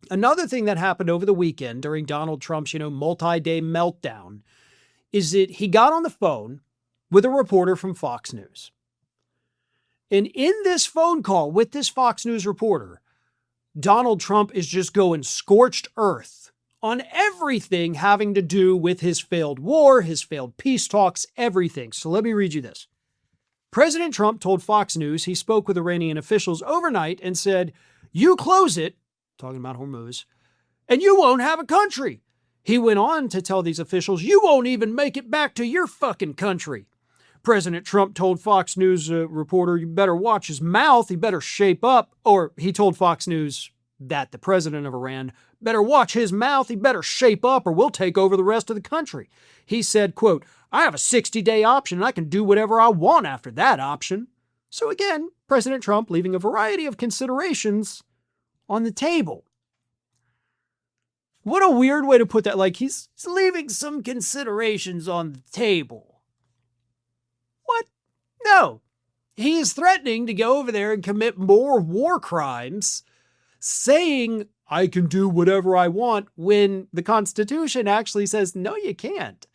Another thing that happened over the weekend during Donald Trump's, multi-day meltdown is that he got on the phone with a reporter from Fox News. And in this phone call with this Fox News reporter, Donald Trump is just going scorched earth on everything having to do with his failed war, his failed peace talks, everything. So let me read you this. President Trump told Fox News he spoke with Iranian officials overnight and said, "You close it," talking about Hormuz, "and you won't have a country." He went on to tell these officials, "You won't even make it back to your fucking country." President Trump told Fox News reporter, "You better watch his mouth. He better shape up." Or he told Fox News that the president of Iran better watch his mouth. He better shape up or we'll take over the rest of the country. He said, quote, "I have a 60-day option and I can do whatever I want after that option." So again, President Trump leaving a variety of considerations on the table. What a weird way to put that. Like he's leaving some considerations on the table. What? No. He is threatening to go over there and commit more war crimes, saying, "I can do whatever I want," when the Constitution actually says, no, you can't.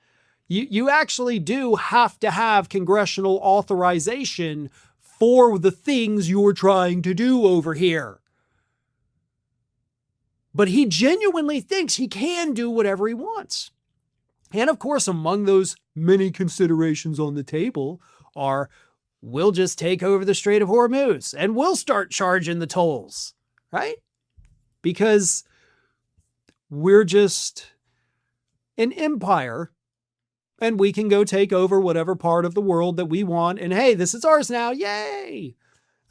You actually do have to have congressional authorization for the things you're trying to do over here. But he genuinely thinks he can do whatever he wants. And of course, among those many considerations on the table are, we'll just take over the Strait of Hormuz and we'll start charging the tolls, right? Because we're just an empire and we can go take over whatever part of the world that we want. And hey, this is ours now. Yay.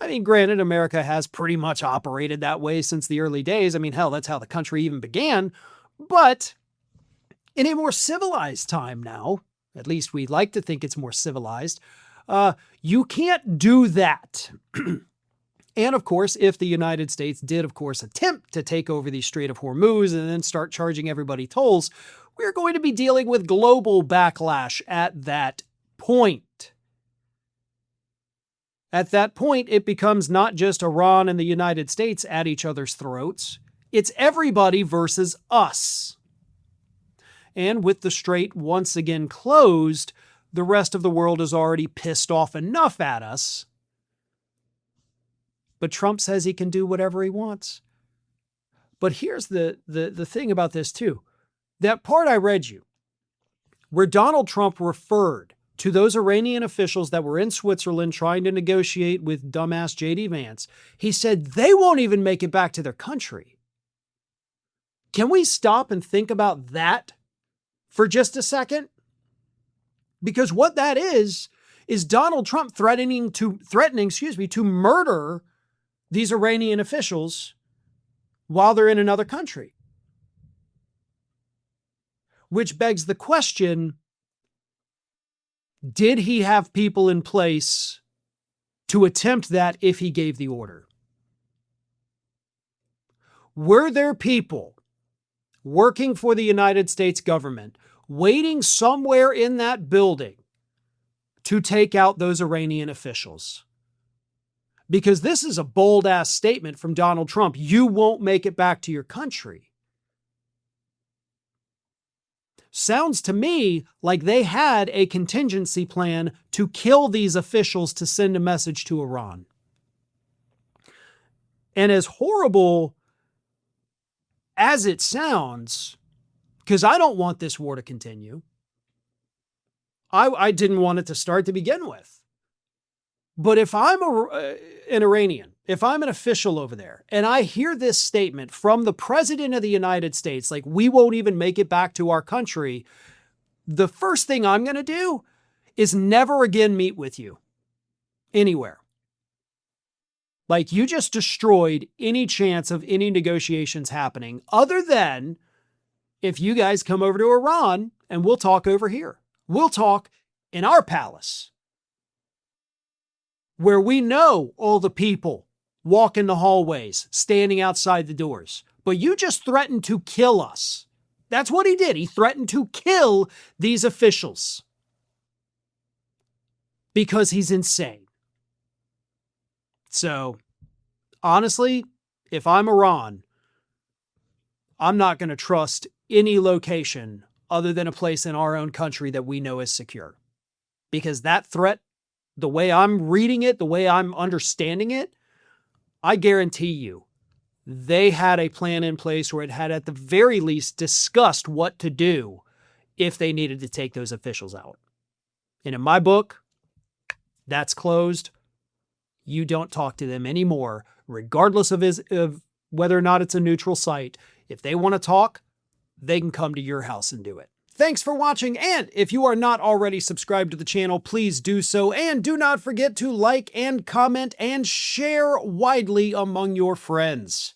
I mean, granted, America has pretty much operated that way since the early days. I mean, hell, that's how the country even began. But in a more civilized time now, at least we like to think it's more civilized, you can't do that. And of course, if the United States did, of course, attempt to take over the Strait of Hormuz and then start charging everybody tolls, we're going to be dealing with global backlash at that point. At that point, it becomes not just Iran and the United States at each other's throats. It's everybody versus us. And with the strait once again closed, the rest of the world is already pissed off enough at us. But Trump says he can do whatever he wants. But here's the thing about this too. That part I read you, where Donald Trump referred to those Iranian officials that were in Switzerland trying to negotiate with dumbass J.D. Vance, he said they won't even make it back to their country. Can we stop and think about that for just a second? Because what that is Donald Trump threatening to murder these Iranian officials while they're in another country. Which begs the question, did he have people in place to attempt that if he gave the order? Were there people working for the United States government waiting somewhere in that building to take out those Iranian officials? Because this is a bold-ass statement from Donald Trump. You won't make it back to your country. Sounds to me like they had a contingency plan to kill these officials to send a message to Iran. And as horrible as it sounds, because I don't want this war to continue, I didn't want it to start to begin with. But if I'm an Iranian, if I'm an official over there, and I hear this statement from the president of the United States, like, we won't even make it back to our country, the first thing I'm going to do is never again meet with you anywhere. Like, you just destroyed any chance of any negotiations happening, other than if you guys come over to Iran and we'll talk over here. We'll talk in our palace, where we know all the people walking the hallways, standing outside the doors. But you just threatened to kill us. That's what he did. He threatened to kill these officials because he's insane. So, honestly, if I'm Iran, I'm not going to trust any location other than a place in our own country that we know is secure. Because that threat, the way I'm reading it, the way I'm understanding it, I guarantee you, they had a plan in place where it had at the very least discussed what to do if they needed to take those officials out. And in my book, that's closed. You don't talk to them anymore, regardless of whether or not it's a neutral site. If they want to talk, they can come to your house and do it. Thanks for watching, and if you are not already subscribed to the channel, please do so, and do not forget to like and comment and share widely among your friends.